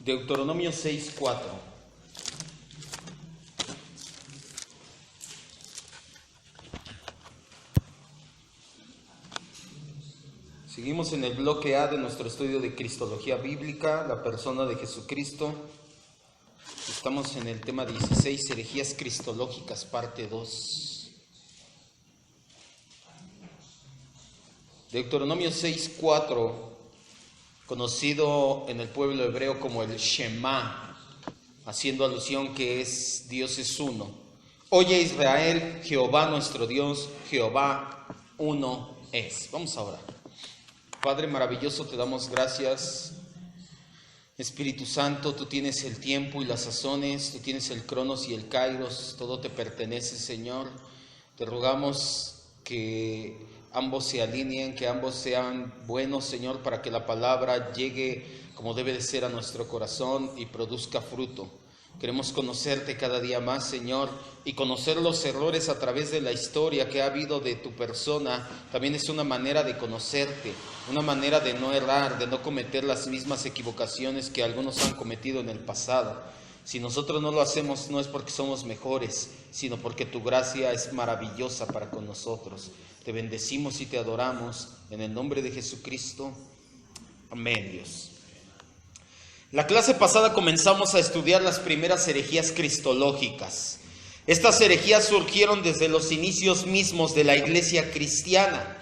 Deuteronomio 6:4. Seguimos en el bloque A de nuestro estudio de Cristología Bíblica, la persona de Jesucristo. Estamos en el tema 16, herejías cristológicas, parte 2. Deuteronomio 6:4. Conocido en el pueblo hebreo como el Shema, haciendo alusión que Dios es uno. Oye Israel, Jehová nuestro Dios, Jehová uno es. Vamos a orar. Padre maravilloso, te damos gracias. Espíritu Santo, tú tienes el tiempo y las sazones, tú tienes el cronos y el kairos, todo te pertenece, Señor. Te rogamos que ambos se alineen, que ambos sean buenos, Señor, para que la palabra llegue como debe de ser a nuestro corazón y produzca fruto. Queremos conocerte cada día más, Señor, y conocer los errores a través de la historia que ha habido de tu persona. También es una manera de conocerte, una manera de no errar, de no cometer las mismas equivocaciones que algunos han cometido en el pasado. Si nosotros no lo hacemos, no es porque somos mejores, sino porque tu gracia es maravillosa para con nosotros. Te bendecimos y te adoramos en el nombre de Jesucristo. Amén, Dios. La clase pasada comenzamos a estudiar las primeras herejías cristológicas. Estas herejías surgieron desde los inicios mismos de la iglesia cristiana.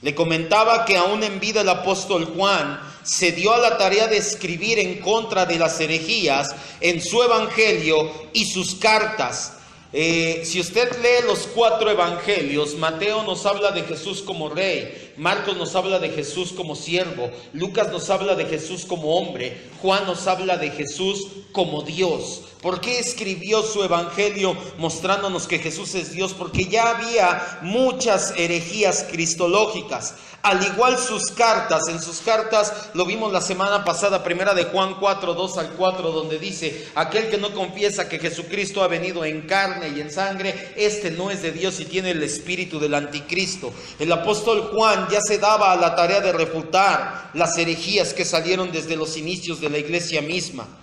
Le comentaba que aún en vida el apóstol Juan se dio a la tarea de escribir en contra de las herejías en su evangelio y sus cartas. Si usted lee los 4 evangelios, Mateo nos habla de Jesús como rey, Marcos nos habla de Jesús como siervo, Lucas nos habla de Jesús como hombre, Juan nos habla de Jesús como Dios. ¿Por qué escribió su evangelio mostrándonos que Jesús es Dios? Porque ya había muchas herejías cristológicas. Al igual sus cartas, en sus cartas lo vimos la semana pasada, primera de Juan 4, 2 al 4, donde dice: aquel que no confiesa que Jesucristo ha venido en carne y en sangre, este no es de Dios y tiene el espíritu del anticristo. El apóstol Juan ya se daba a la tarea de refutar las herejías que salieron desde los inicios de la iglesia misma.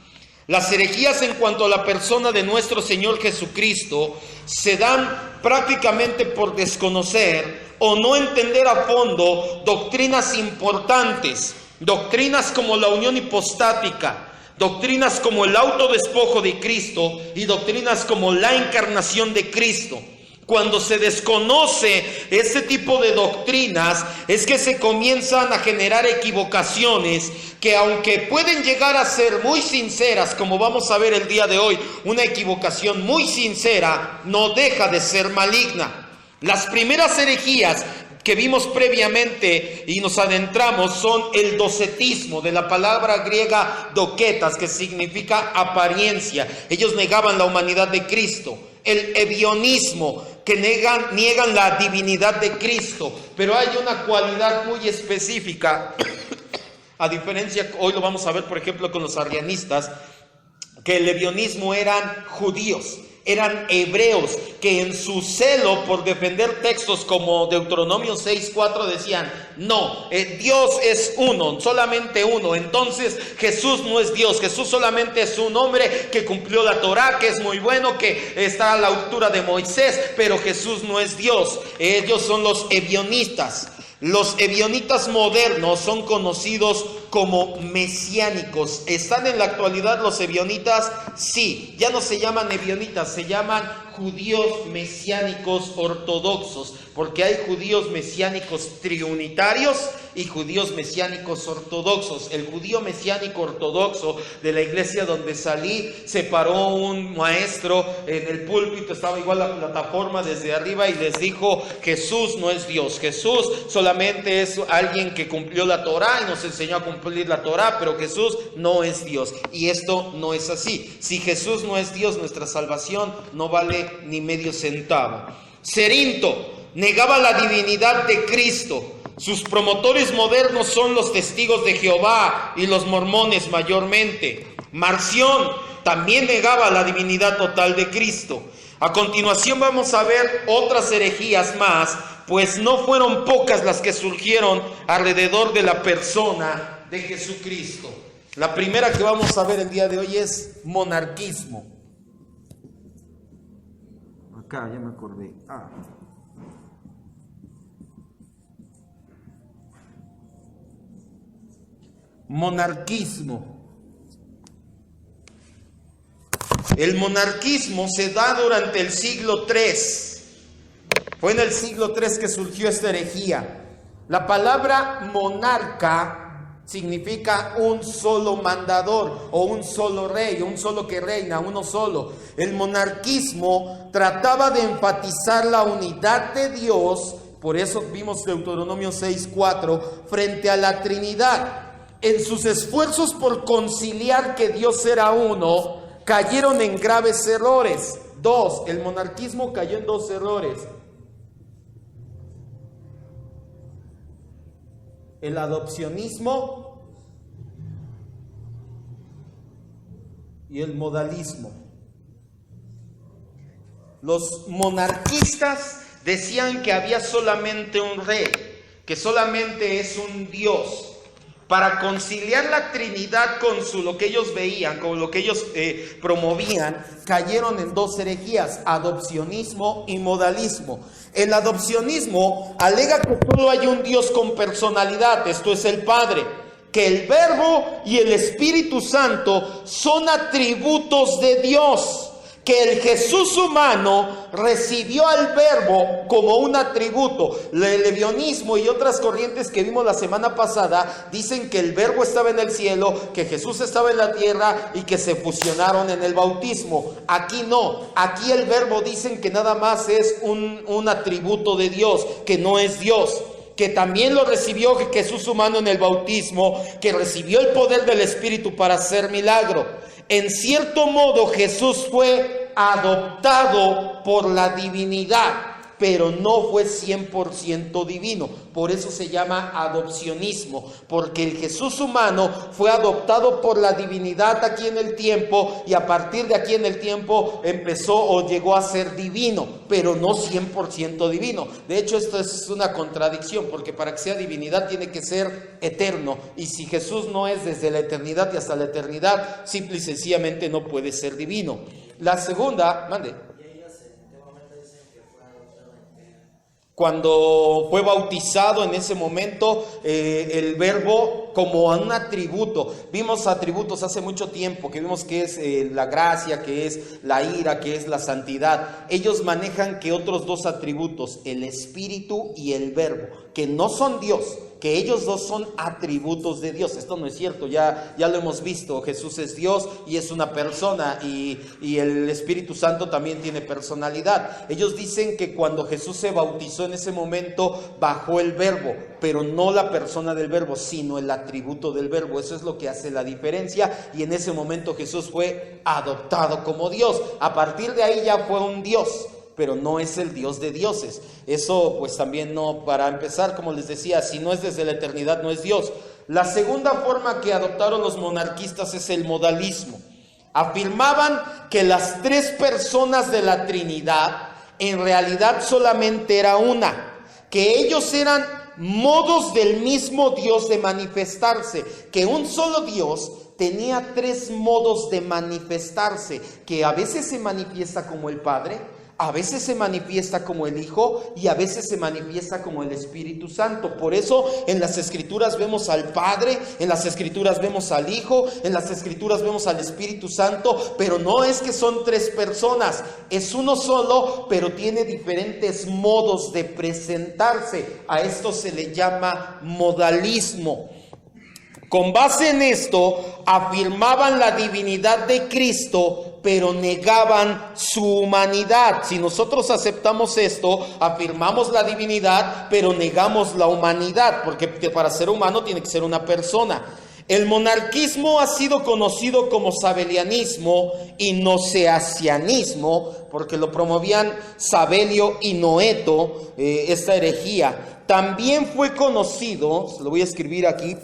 Las herejías en cuanto a la persona de nuestro Señor Jesucristo se dan prácticamente por desconocer o no entender a fondo doctrinas importantes, doctrinas como la unión hipostática, doctrinas como el autodespojo de Cristo y doctrinas como la encarnación de Cristo. Cuando se desconoce este tipo de doctrinas es que se comienzan a generar equivocaciones que, aunque pueden llegar a ser muy sinceras, como vamos a ver el día de hoy, una equivocación muy sincera no deja de ser maligna. Las primeras herejías que vimos previamente y nos adentramos son el docetismo, de la palabra griega doketas, que significa apariencia. Ellos negaban la humanidad de Cristo. El ebionismo, que niegan la divinidad de Cristo, pero hay una cualidad muy específica, a diferencia, hoy lo vamos a ver por ejemplo con los arrianistas, que el ebionismo eran judíos, eran hebreos, que en su celo por defender textos como Deuteronomio 6:4 decían: no, Dios es uno, solamente uno. Entonces Jesús no es Dios, Jesús solamente es un hombre que cumplió la Torá, que es muy bueno, que está a la altura de Moisés, pero Jesús no es Dios. Ellos son los ebionistas. Los ebionitas modernos son conocidos como mesiánicos. ¿Están en la actualidad los ebionitas? Sí, ya no se llaman ebionitas, se llaman judíos mesiánicos ortodoxos, porque hay judíos mesiánicos triunitarios y judíos mesiánicos ortodoxos. El judío mesiánico ortodoxo de la iglesia donde salí, se paró un maestro en el púlpito, estaba igual la plataforma desde arriba, y les dijo: Jesús no es Dios, Jesús solamente es alguien que cumplió la Torá y nos enseñó a cumplir la Torá, pero Jesús no es Dios. Y esto no es así. Si Jesús no es Dios, nuestra salvación no vale ni medio centavo. Cerinto negaba la divinidad de Cristo. Sus promotores modernos son los testigos de Jehová y los mormones mayormente. Marción también negaba la divinidad total de Cristo. A continuación vamos a ver otras herejías más, pues no fueron pocas las que surgieron alrededor de la persona de Jesucristo. La primera que vamos a ver el día de hoy es monarquismo. Acá, ya me acordé. Monarquismo. El monarquismo se da durante el siglo III. Fue en el siglo III que surgió esta herejía. La palabra monarca significa un solo mandador o un solo rey, un solo que reina, uno solo. El monarquismo trataba de enfatizar la unidad de Dios, por eso vimos Deuteronomio 6:4, frente a la Trinidad. En sus esfuerzos por conciliar que Dios era uno, cayeron en graves errores. El monarquismo cayó en 2 errores. El adopcionismo y el modalismo. Los monarquistas decían que había solamente un rey, que solamente es un Dios. Para conciliar la Trinidad con lo que ellos veían, con lo que ellos promovían, cayeron en 2 herejías, adopcionismo y modalismo. El adopcionismo alega que solo hay un Dios con personalidad, esto es el Padre, que el Verbo y el Espíritu Santo son atributos de Dios, que el Jesús humano recibió al Verbo como un atributo. El levionismo y otras corrientes que vimos la semana pasada dicen que el Verbo estaba en el cielo, que Jesús estaba en la tierra y que se fusionaron en el bautismo. Aquí no, aquí el Verbo dicen que nada más es un atributo de Dios, que no es Dios, que también lo recibió Jesús humano en el bautismo, que recibió el poder del Espíritu para hacer milagro. En cierto modo Jesús fue adoptado por la divinidad, pero no fue 100% divino. Por eso se llama adopcionismo, porque el Jesús humano fue adoptado por la divinidad aquí en el tiempo, y a partir de aquí en el tiempo empezó o llegó a ser divino, pero no 100% divino. De hecho, esto es una contradicción, porque para que sea divinidad tiene que ser eterno, y si Jesús no es desde la eternidad y hasta la eternidad, simple y sencillamente no puede ser divino. La segunda, cuando fue bautizado, en ese momento, el Verbo como un atributo. Vimos atributos hace mucho tiempo, que vimos que es la gracia, que es la ira, que es la santidad. Ellos manejan que otros 2 atributos, el Espíritu y el Verbo, que no son Dios, que ellos 2 son atributos de Dios. Esto no es cierto, ya lo hemos visto. Jesús es Dios y es una persona, y el Espíritu Santo también tiene personalidad. Ellos dicen que cuando Jesús se bautizó, en ese momento bajó el Verbo, pero no la persona del Verbo, sino el atributo del Verbo. Eso es lo que hace la diferencia, y en ese momento Jesús fue adoptado como Dios. A partir de ahí ya fue un Dios, pero no es el Dios de dioses. Eso pues también no, para empezar, como les decía, si no es desde la eternidad, no es Dios. La segunda forma que adoptaron los monarquistas es el modalismo. Afirmaban que las 3 personas de la Trinidad en realidad solamente era una, que ellos eran modos del mismo Dios de manifestarse, que un solo Dios tenía 3 modos de manifestarse, que a veces se manifiesta como el Padre, a veces se manifiesta como el Hijo y a veces se manifiesta como el Espíritu Santo. Por eso en las Escrituras vemos al Padre, en las Escrituras vemos al Hijo, en las Escrituras vemos al Espíritu Santo, pero no es que son 3 personas, es uno solo, pero tiene diferentes modos de presentarse. A esto se le llama modalismo. Con base en esto, afirmaban la divinidad de Cristo, pero negaban su humanidad. Si nosotros aceptamos esto, afirmamos la divinidad, pero negamos la humanidad, porque para ser humano tiene que ser una persona. El monarquismo ha sido conocido como sabelianismo y noceasianismo, porque lo promovían Sabelio y Noeto, esta herejía. También fue conocido, se lo voy a escribir aquí,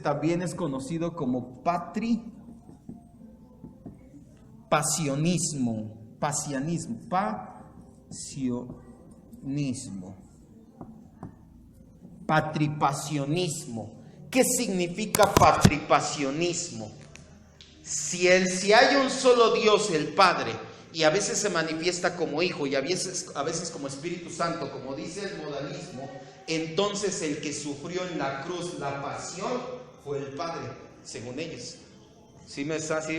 también es conocido como patripasionismo. ¿Qué significa patripasionismo? Si hay un solo Dios, el Padre, y a veces se manifiesta como Hijo y a veces como Espíritu Santo, como dice el modalismo, entonces el que sufrió en la cruz la pasión fue el Padre, según ellos. ¿Sí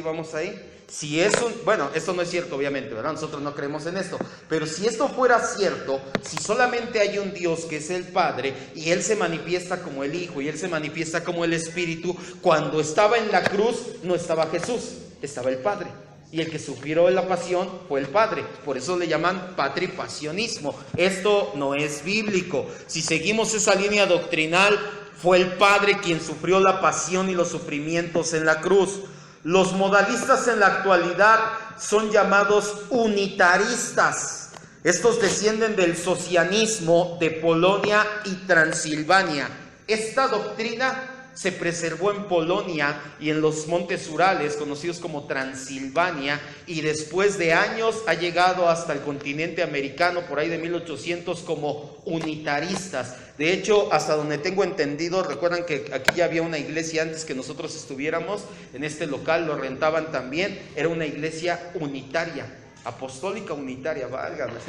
vamos ahí? Si eso, bueno, esto no es cierto obviamente, ¿verdad? Nosotros no creemos en esto, pero si esto fuera cierto, si solamente hay un Dios que es el Padre y Él se manifiesta como el Hijo y Él se manifiesta como el Espíritu, cuando estaba en la cruz no estaba Jesús, estaba el Padre. Y el que sufrió la pasión fue el Padre. Por eso le llaman patripasionismo. Esto no es bíblico. Si seguimos esa línea doctrinal, fue el Padre quien sufrió la pasión y los sufrimientos en la cruz. Los modalistas en la actualidad son llamados unitaristas. Estos descienden del socianismo de Polonia y Transilvania. Esta doctrina se preservó en Polonia y en los montes Urales, conocidos como Transilvania, y después de años ha llegado hasta el continente americano, por ahí de 1800, como unitaristas. De hecho, hasta donde tengo entendido, recuerdan que aquí ya había una iglesia antes que nosotros estuviéramos, en este local lo rentaban también, era una iglesia unitaria, apostólica unitaria, válgame,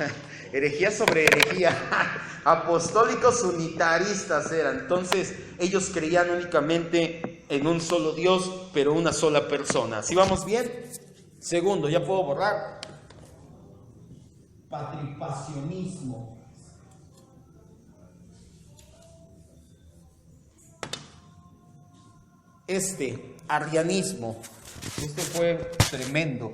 herejía sobre herejía, apostólicos unitaristas eran. Entonces ellos creían únicamente en un solo Dios, pero una sola persona. ¿Sí vamos bien? Segundo, ya puedo borrar. Patripasionismo. Arrianismo. Este fue tremendo.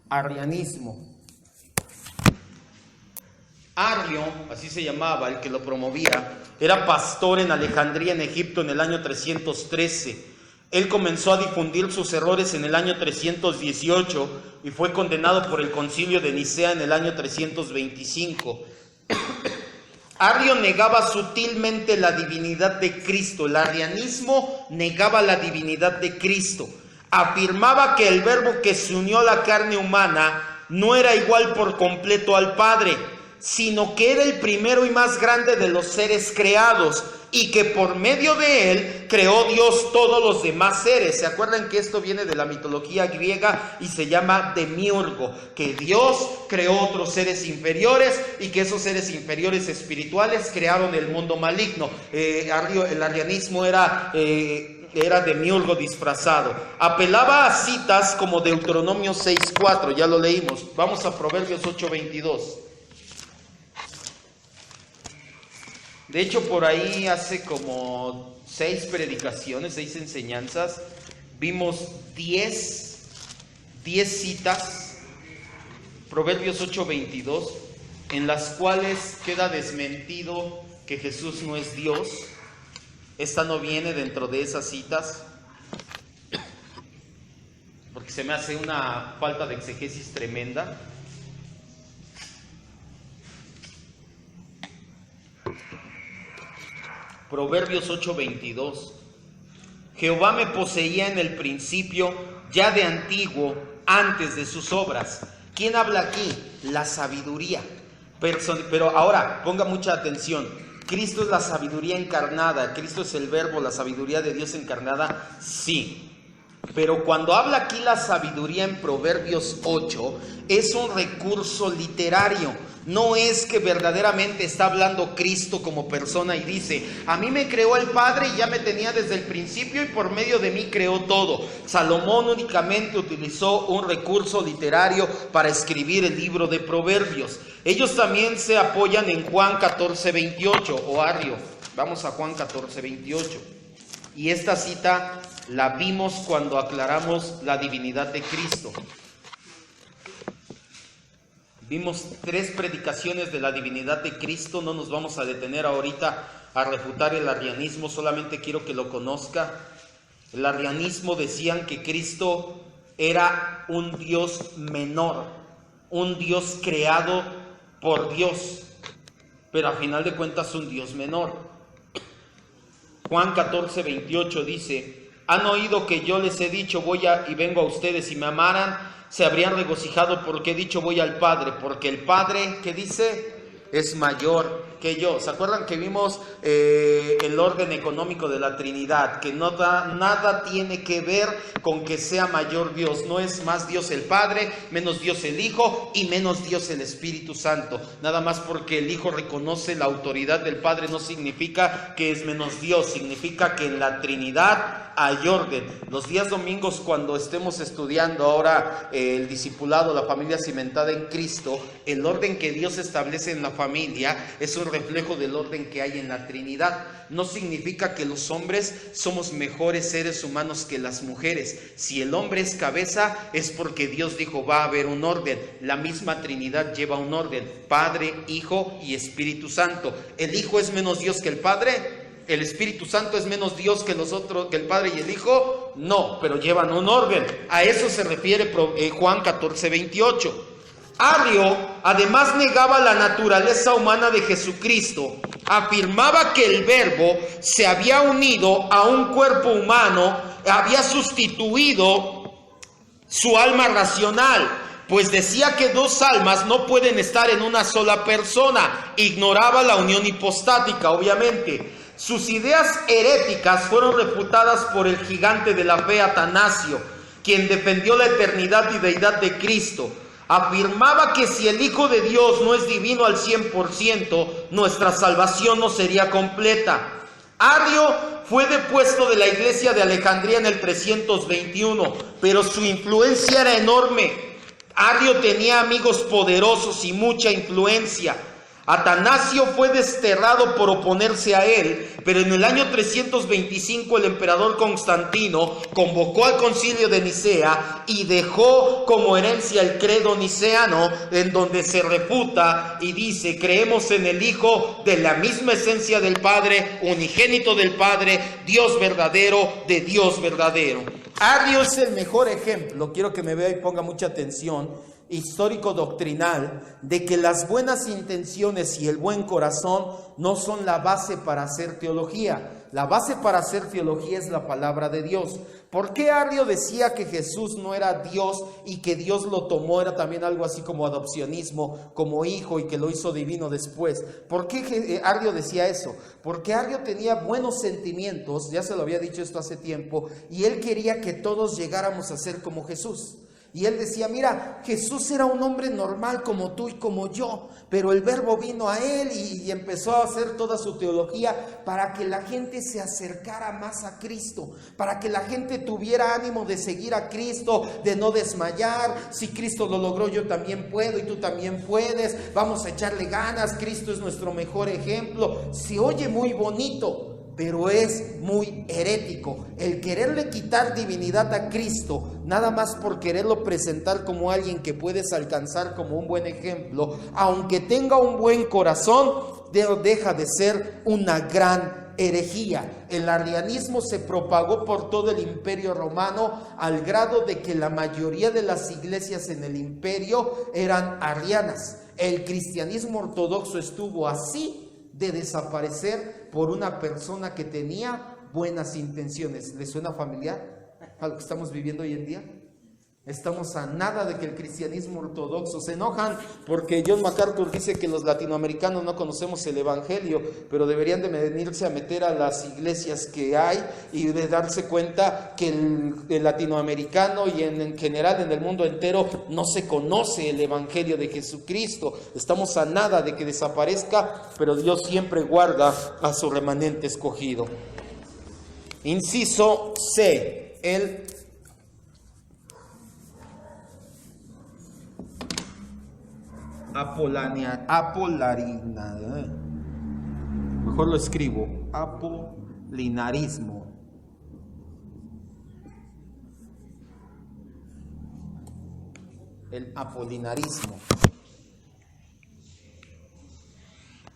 Arrianismo. Arrio, así se llamaba el que lo promovía, era pastor en Alejandría, en Egipto, en el año 313. Él comenzó a difundir sus errores en el año 318 y fue condenado por el concilio de Nicea en el año 325. Arrio negaba sutilmente la divinidad de Cristo. El arrianismo negaba la divinidad de Cristo. Afirmaba que el verbo que se unió a la carne humana no era igual por completo al Padre, sino que era el primero y más grande de los seres creados y que por medio de él creó Dios todos los demás seres. ¿Se acuerdan que esto viene de la mitología griega y se llama demiurgo? Que Dios creó otros seres inferiores y que esos seres inferiores espirituales crearon el mundo maligno. El arrianismo era demiurgo disfrazado. Apelaba a citas como Deuteronomio 6:4, ya lo leímos. Vamos a Proverbios 8:22. De hecho, por ahí hace como 6 predicaciones, 6 enseñanzas, vimos 10 citas, Proverbios 8:22, en las cuales queda desmentido que Jesús no es Dios. Esta no viene dentro de esas citas, porque se me hace una falta de exegesis tremenda. Proverbios 8:22. Jehová me poseía en el principio, ya de antiguo, antes de sus obras. ¿Quién habla aquí? La sabiduría. Pero ahora, ponga mucha atención. ¿Cristo es la sabiduría encarnada? ¿Cristo es el verbo, la sabiduría de Dios encarnada? Sí. Pero cuando habla aquí la sabiduría en Proverbios 8, es un recurso literario. No es que verdaderamente está hablando Cristo como persona y dice: a mí me creó el Padre y ya me tenía desde el principio y por medio de mí creó todo. Salomón únicamente utilizó un recurso literario para escribir el libro de Proverbios. Ellos también se apoyan en Juan 14:28, o Arrio. Vamos a Juan 14:28. Y esta cita la vimos cuando aclaramos la divinidad de Cristo. Vimos 3 predicaciones de la divinidad de Cristo. No nos vamos a detener ahorita a refutar el arrianismo, solamente quiero que lo conozca. El arrianismo decían que Cristo era un Dios menor, un Dios creado por Dios, pero a final de cuentas un Dios menor. Juan 14:28 dice: han oído que yo les he dicho, voy y vengo a ustedes. Si me amaran, se habrían regocijado porque he dicho, voy al Padre, porque el Padre, ¿qué dice? Es mayor que yo. ¿Se acuerdan que vimos el orden económico de la Trinidad? Que nada tiene que ver con que sea mayor Dios. No es más Dios el Padre, menos Dios el Hijo y menos Dios el Espíritu Santo. Nada más porque el Hijo reconoce la autoridad del Padre no significa que es menos Dios. Significa que en la Trinidad hay orden. Los días domingos, cuando estemos estudiando ahora el discipulado, la familia cimentada en Cristo, el orden que Dios establece en la familia es un reflejo del orden que hay en la Trinidad. No significa que los hombres somos mejores seres humanos que las mujeres. Si el hombre es cabeza, es porque Dios dijo, va a haber un orden. La misma Trinidad lleva un orden: Padre, Hijo y Espíritu Santo. ¿El Hijo es menos Dios que el Padre? ¿El Espíritu Santo es menos Dios que los otros, que el Padre y el Hijo? No, pero llevan un orden. A eso se refiere Juan 14:28. Arrio además negaba la naturaleza humana de Jesucristo. Afirmaba que el Verbo se había unido a un cuerpo humano, había sustituido su alma racional, pues decía que 2 almas no pueden estar en una sola persona. Ignoraba la unión hipostática, obviamente. Sus ideas heréticas fueron refutadas por el gigante de la fe Atanasio, quien defendió la eternidad y deidad de Cristo. Afirmaba que si el Hijo de Dios no es divino al 100%, nuestra salvación no sería completa. Arrio fue depuesto de la iglesia de Alejandría en el 321, pero su influencia era enorme. Arrio tenía amigos poderosos y mucha influencia. Atanasio fue desterrado por oponerse a él, pero en el año 325 el emperador Constantino convocó al concilio de Nicea y dejó como herencia el credo niceano, en donde se refuta y dice: creemos en el Hijo de la misma esencia del Padre, unigénito del Padre, Dios verdadero de Dios verdadero. Arrio es el mejor ejemplo, quiero que me vea y ponga mucha atención, histórico-doctrinal, de que las buenas intenciones y el buen corazón no son la base para hacer teología. La base para hacer teología es la palabra de Dios. ¿Por qué Arrio decía que Jesús no era Dios y que Dios lo tomó? Era también algo así como adopcionismo, como hijo, y que lo hizo divino después. ¿Por qué Arrio decía eso? Porque Arrio tenía buenos sentimientos, ya se lo había dicho esto hace tiempo, y él quería que todos llegáramos a ser como Jesús. Y él decía, mira, Jesús era un hombre normal como tú y como yo, pero el Verbo vino a él y empezó a hacer toda su teología para que la gente se acercara más a Cristo, para que la gente tuviera ánimo de seguir a Cristo, de no desmayar. Si Cristo lo logró, yo también puedo y tú también puedes. Vamos a echarle ganas, Cristo es nuestro mejor ejemplo. Se oye muy bonito, pero es muy herético el quererle quitar divinidad a Cristo, nada más por quererlo presentar como alguien que puedes alcanzar como un buen ejemplo. Aunque tenga un buen corazón, deja de ser una gran herejía. El arrianismo se propagó por todo el imperio romano, al grado de que la mayoría de las iglesias en el imperio eran arrianas. El cristianismo ortodoxo estuvo así de desaparecer por una persona que tenía buenas intenciones. ¿Le suena familiar a lo que estamos viviendo hoy en día? Estamos a nada de que el cristianismo ortodoxo, se enojan porque John MacArthur dice que los latinoamericanos no conocemos el evangelio, pero deberían de venirse a meter a las iglesias que hay y de darse cuenta que el latinoamericano y en general en el mundo entero no se conoce el evangelio de Jesucristo. Estamos a nada de que desaparezca, pero Dios siempre guarda a su remanente escogido. Inciso C, el mejor lo escribo, apolinarismo. El apolinarismo.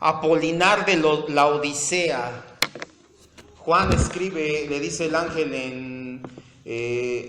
Apolinar de la Odisea. Juan escribe, le dice el ángel en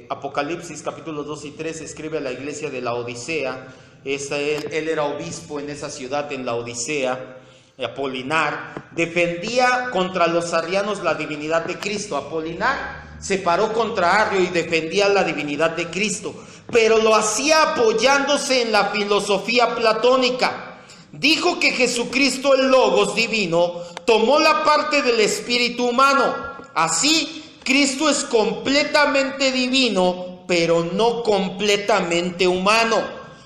Apocalipsis capítulos 2 y 3, escribe a la iglesia de la Odisea. Él era obispo en esa ciudad, en la Odisea. Apolinar defendía contra los arrianos la divinidad de Cristo. Apolinar se paró contra Arrio y defendía la divinidad de Cristo, pero lo hacía apoyándose en la filosofía platónica. Dijo que Jesucristo, el Logos divino, tomó la parte del espíritu humano. Así, Cristo es completamente divino, pero no completamente humano.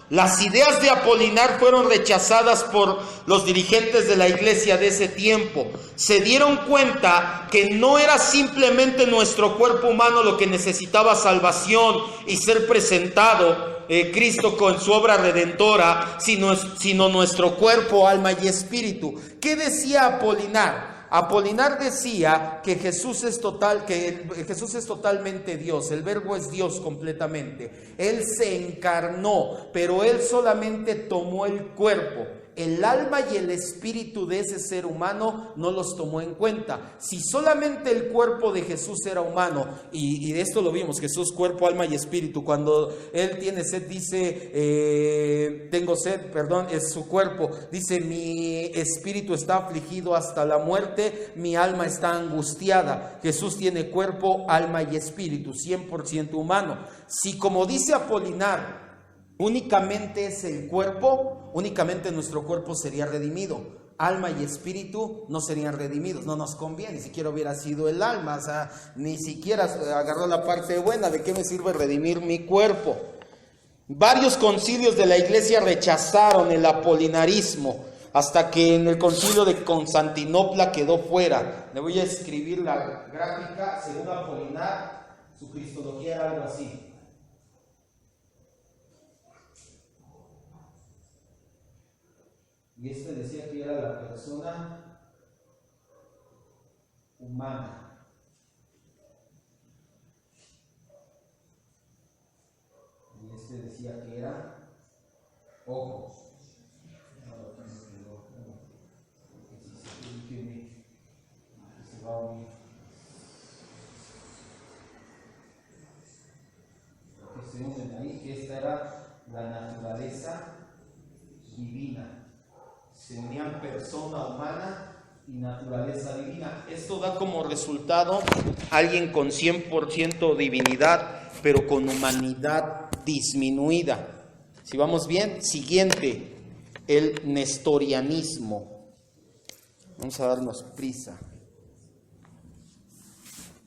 Las ideas de Apolinar fueron rechazadas por los dirigentes de la iglesia de ese tiempo. Se dieron cuenta que no era simplemente nuestro cuerpo humano lo que necesitaba salvación y ser presentado Cristo con su obra redentora, sino nuestro cuerpo, alma y espíritu. ¿Qué decía Apolinar? Apolinar decía que Jesús es totalmente Dios, el Verbo es Dios completamente. Él se encarnó, pero Él solamente tomó el cuerpo. El alma y el espíritu de ese ser humano no los tomó en cuenta. Si solamente el cuerpo de Jesús era humano, y de esto lo vimos, Jesús cuerpo, alma y espíritu, cuando Él tiene sed dice, tengo sed, perdón, es su cuerpo, dice mi espíritu está afligido hasta la muerte, mi alma está angustiada. Jesús tiene cuerpo, alma y espíritu, 100% humano. Si como dice Apolinar, únicamente es el cuerpo, únicamente nuestro cuerpo sería redimido. Alma y espíritu no serían redimidos, no nos conviene. Ni siquiera hubiera sido el alma, o sea, ni siquiera agarró la parte buena. ¿De qué me sirve redimir mi cuerpo? Varios concilios de la iglesia rechazaron el apolinarismo, hasta que en el concilio de Constantinopla quedó fuera. Le voy a escribir la gráfica. Según Apolinar, su cristología era algo así. Y decía que era la persona humana. Y decía que era ojos. Que se unen ahí, que esta era la naturaleza divina. Se unían persona humana y naturaleza divina. Esto da como resultado alguien con 100% divinidad, pero con humanidad disminuida. Si vamos bien, siguiente, el nestorianismo. Vamos a darnos prisa.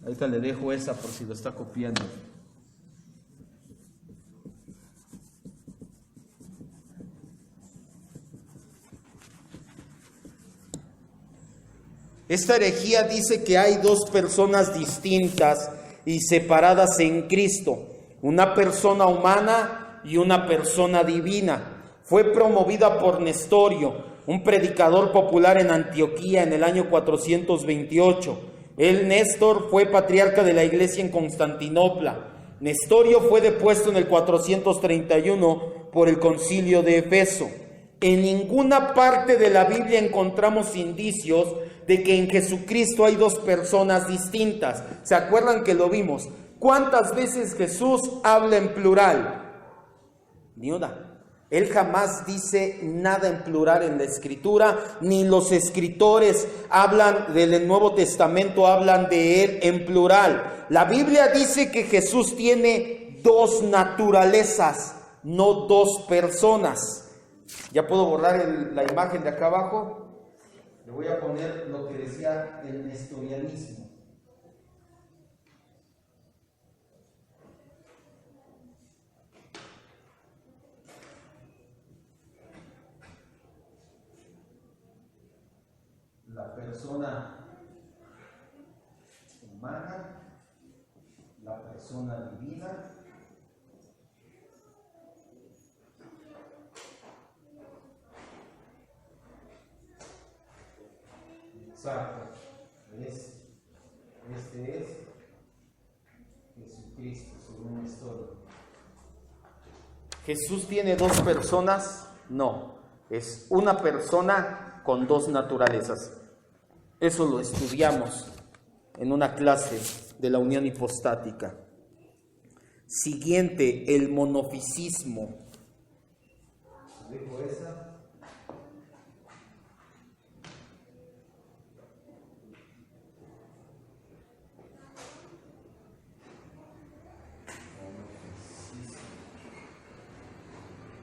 Ahorita le dejo esa por si lo está copiando. Esta herejía dice que hay dos personas distintas y separadas en Cristo, una persona humana y una persona divina. Fue promovida por Nestorio, un predicador popular en Antioquía en el año 428. Néstor fue patriarca de la iglesia en Constantinopla. Nestorio fue depuesto en el 431 por el concilio de Efeso. En ninguna parte de la Biblia encontramos indicios de que en Jesucristo hay dos personas distintas. ¿Se acuerdan que lo vimos? ¿Cuántas veces Jesús habla en plural? Ni una. Él jamás dice nada en plural en la Escritura, ni los escritores hablan del Nuevo Testamento, hablan de Él en plural. La Biblia dice que Jesús tiene dos naturalezas, no dos personas. ¿Ya puedo borrar la imagen de acá abajo? Le voy a poner lo que decía el nestorianismo. La persona humana, la persona divina, exacto, este es Jesucristo, según Nestorio. ¿Jesús tiene dos personas? No, es una persona con dos naturalezas. Eso lo estudiamos en una clase de la unión hipostática. Siguiente, el monofisismo. ¿Dejo esa?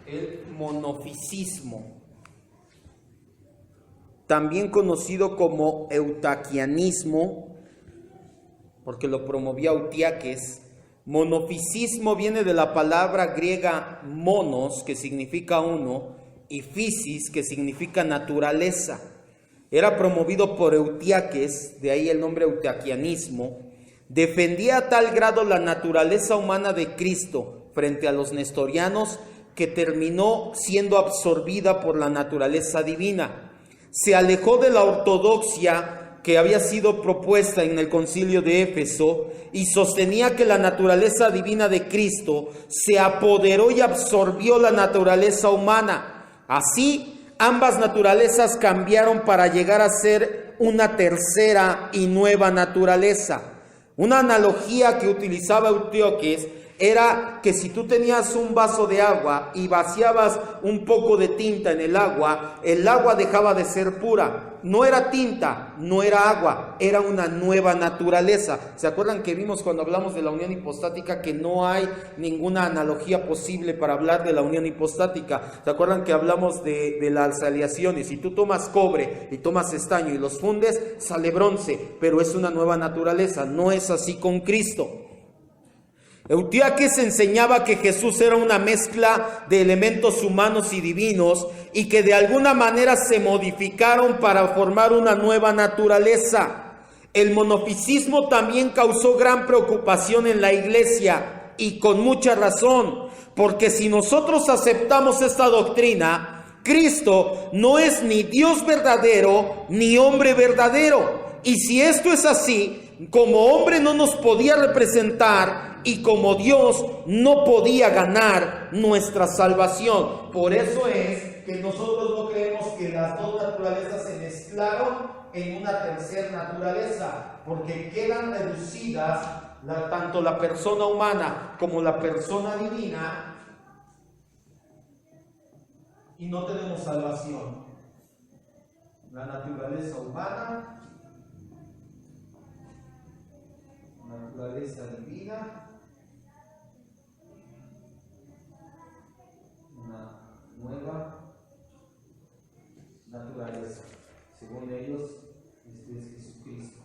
El monofisismo, también conocido como eutaquianismo, porque lo promovía Eutiaques. Monofisismo viene de la palabra griega monos, que significa uno, y physis, que significa naturaleza. Era promovido por Eutiaques, de ahí el nombre eutaquianismo. Defendía a tal grado la naturaleza humana de Cristo frente a los nestorianos que terminó siendo absorbida por la naturaleza divina. Se alejó de la ortodoxia que había sido propuesta en el concilio de Éfeso y sostenía que la naturaleza divina de Cristo se apoderó y absorbió la naturaleza humana. Así, ambas naturalezas cambiaron para llegar a ser una tercera y nueva naturaleza. Una analogía que utilizaba Eutiaques era que si tú tenías un vaso de agua y vaciabas un poco de tinta en el agua dejaba de ser pura. No era tinta, no era agua, era una nueva naturaleza. ¿Se acuerdan que vimos cuando hablamos de la unión hipostática que no hay ninguna analogía posible para hablar de la unión hipostática? ¿Se acuerdan que hablamos de las aleaciones? Si tú tomas cobre y tomas estaño y los fundes, sale bronce, pero es una nueva naturaleza. No es así con Cristo. Eutiaques enseñaba que Jesús era una mezcla de elementos humanos y divinos y que de alguna manera se modificaron para formar una nueva naturaleza. El monofisismo también causó gran preocupación en la iglesia y con mucha razón, porque si nosotros aceptamos esta doctrina, Cristo no es ni Dios verdadero ni hombre verdadero. Y si esto es así, como hombre no nos podía representar y como Dios no podía ganar nuestra salvación. Por eso es que nosotros no creemos que las dos naturalezas se mezclaron en una tercera naturaleza, porque quedan reducidas tanto la persona humana como la persona divina y no tenemos salvación. La naturaleza humana, naturaleza divina, una nueva naturaleza, según ellos, es Jesucristo.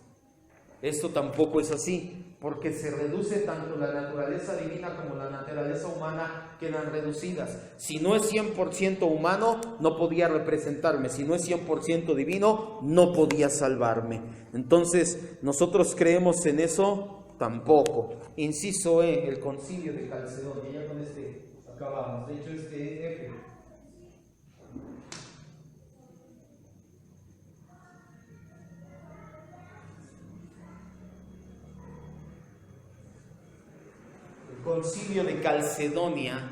Esto tampoco es así, porque se reduce tanto la naturaleza divina como la naturaleza humana, quedan reducidas. Si no es 100% humano, no podía representarme. Si no es 100% divino, no podía salvarme. Entonces, nosotros creemos en eso tampoco. Inciso E, el concilio de Calcedonia. Ya con este acabamos. De hecho, este F. Concilio de Calcedonia,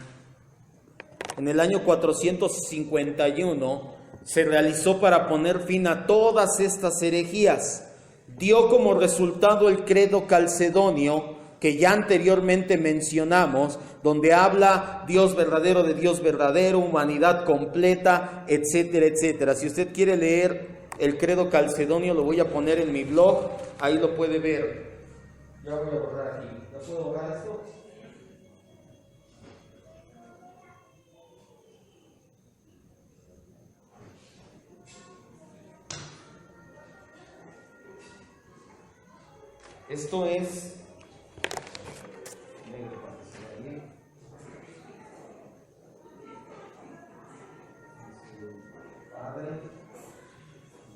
en el año 451, se realizó para poner fin a todas estas herejías. Dio como resultado el credo calcedonio, que ya anteriormente mencionamos, donde habla Dios verdadero de Dios verdadero, humanidad completa, etcétera, etcétera. Si usted quiere leer el credo calcedonio, lo voy a poner en mi blog, ahí lo puede ver. Ya voy a borrar aquí. ¿Ya puedo borrar esto? Esto es Padre,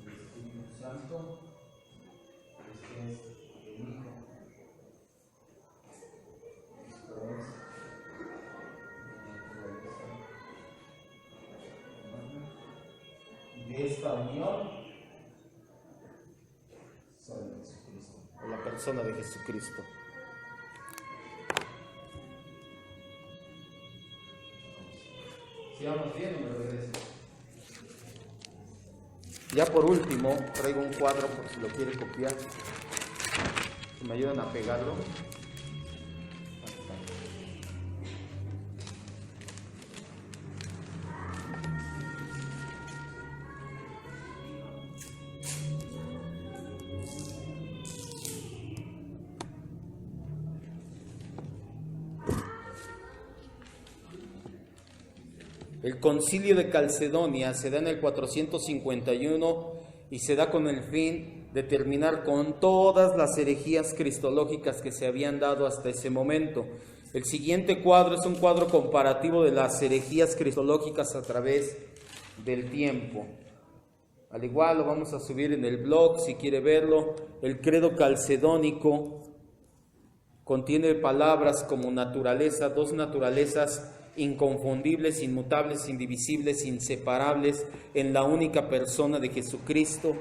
el Espíritu Santo, este es el Hijo, esto es de esta unión soy Jesucristo, la persona de Jesucristo. Sigamos bien, no me regrese. Ya por último, traigo un cuadro por si lo quiere copiar. Si me ayudan a pegarlo. El concilio de Calcedonia se da en el 451 y se da con el fin de terminar con todas las herejías cristológicas que se habían dado hasta ese momento. El siguiente cuadro es un cuadro comparativo de las herejías cristológicas a través del tiempo. Al igual lo vamos a subir en el blog si quiere verlo. El credo calcedónico contiene palabras como naturaleza, dos naturalezas inconfundibles, inmutables, indivisibles, inseparables en la única persona de Jesucristo,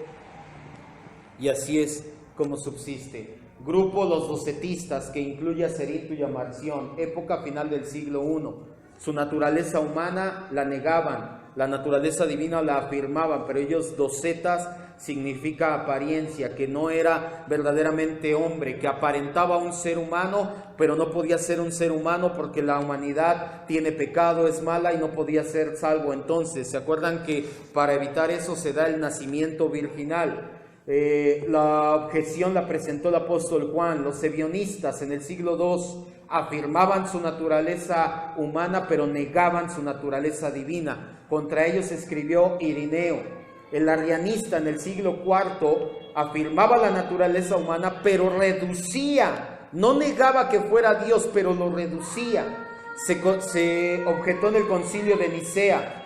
y así es como subsiste. Grupo los docetistas, que incluye a Cerito y a Marción, época final del siglo I. Su naturaleza humana la negaban, la naturaleza divina la afirmaban, pero ellos, docetas significa apariencia, que no era verdaderamente hombre, que aparentaba un ser humano, pero no podía ser un ser humano porque la humanidad tiene pecado, es mala y no podía ser salvo. Entonces, ¿se acuerdan que para evitar eso se da el nacimiento virginal? La objeción la presentó el apóstol Juan. Los ebionistas en el siglo II afirmaban su naturaleza humana, pero negaban su naturaleza divina. Contra ellos escribió Irineo. El arrianista en el siglo IV afirmaba la naturaleza humana, pero reducía, no negaba que fuera Dios, pero lo reducía. Se objetó en el concilio de Nicea.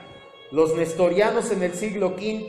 Los nestorianos en el siglo V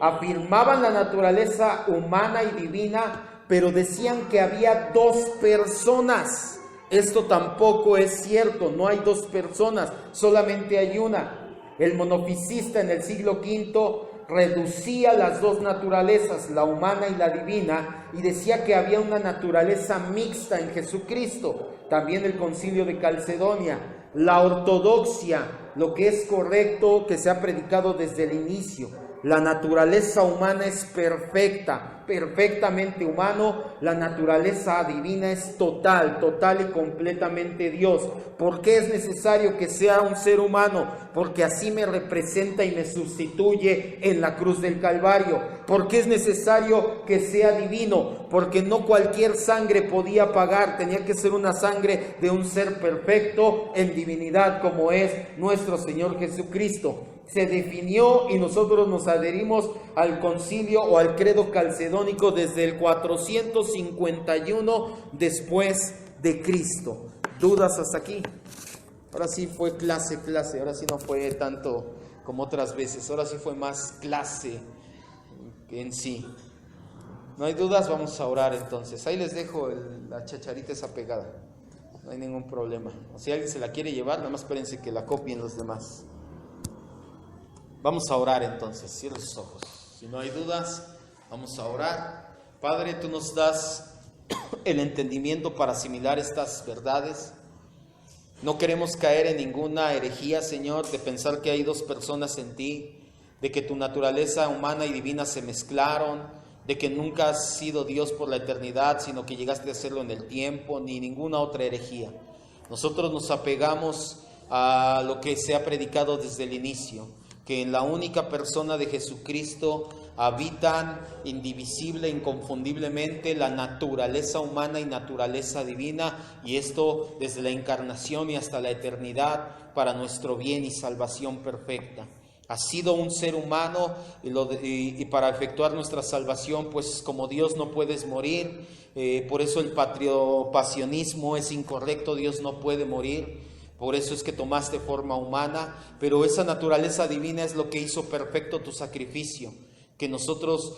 afirmaban la naturaleza humana y divina, pero decían que había dos personas. Esto tampoco es cierto, no hay dos personas, solamente hay una. El monofisista en el siglo V reducía las dos naturalezas, la humana y la divina, y decía que había una naturaleza mixta en Jesucristo. También el concilio de Calcedonia. La ortodoxia, lo que es correcto, que se ha predicado desde el inicio. La naturaleza humana es perfecta, perfectamente humano. La naturaleza divina es total y completamente Dios. ¿Por qué es necesario que sea un ser humano? Porque así me representa y me sustituye en la cruz del Calvario. ¿Por qué es necesario que sea divino? Porque no cualquier sangre podía pagar, tenía que ser una sangre de un ser perfecto en divinidad, como es nuestro Señor Jesucristo. Se definió y nosotros nos adherimos al concilio o al credo calcedónico desde el 451 después de Cristo. ¿Dudas hasta aquí? Ahora sí fue clase, ahora sí no fue tanto como otras veces, ahora sí fue más clase en sí. ¿No hay dudas? Vamos a orar entonces. Ahí les dejo la chacharita esa pegada, no hay ningún problema. O si alguien se la quiere llevar, nada más espérense que la copien los demás. Vamos a orar entonces, cierra sus ojos. Si no hay dudas, vamos a orar. Padre, tú nos das el entendimiento para asimilar estas verdades. No queremos caer en ninguna herejía, Señor, de pensar que hay dos personas en ti, de que tu naturaleza humana y divina se mezclaron, de que nunca has sido Dios por la eternidad, sino que llegaste a serlo en el tiempo, ni ninguna otra herejía. Nosotros nos apegamos a lo que se ha predicado desde el inicio, que en la única persona de Jesucristo habitan indivisible, inconfundiblemente la naturaleza humana y naturaleza divina, y esto desde la encarnación y hasta la eternidad para nuestro bien y salvación perfecta. Ha sido un ser humano y para efectuar nuestra salvación, pues como Dios no puedes morir, por eso el pasionismo es incorrecto, Dios no puede morir. Por eso es que tomaste forma humana, pero esa naturaleza divina es lo que hizo perfecto tu sacrificio, que nosotros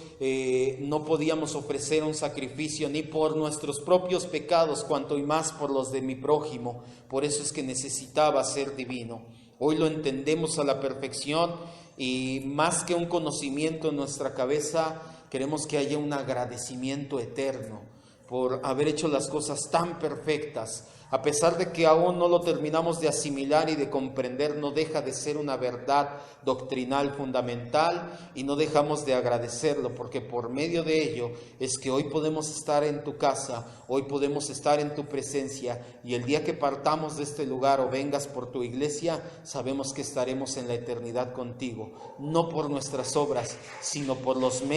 no podíamos ofrecer un sacrificio ni por nuestros propios pecados, cuanto y más por los de mi prójimo. Por eso es que necesitaba ser divino. Hoy lo entendemos a la perfección y más que un conocimiento en nuestra cabeza, queremos que haya un agradecimiento eterno. por haber hecho las cosas tan perfectas. A pesar de que aún no lo terminamos de asimilar y de comprender, no deja de ser una verdad doctrinal fundamental y no dejamos de agradecerlo, porque por medio de ello es que hoy podemos estar en tu casa, hoy podemos estar en tu presencia, y el día que partamos de este lugar o vengas por tu iglesia, sabemos que estaremos en la eternidad contigo, no por nuestras obras, sino por los méritos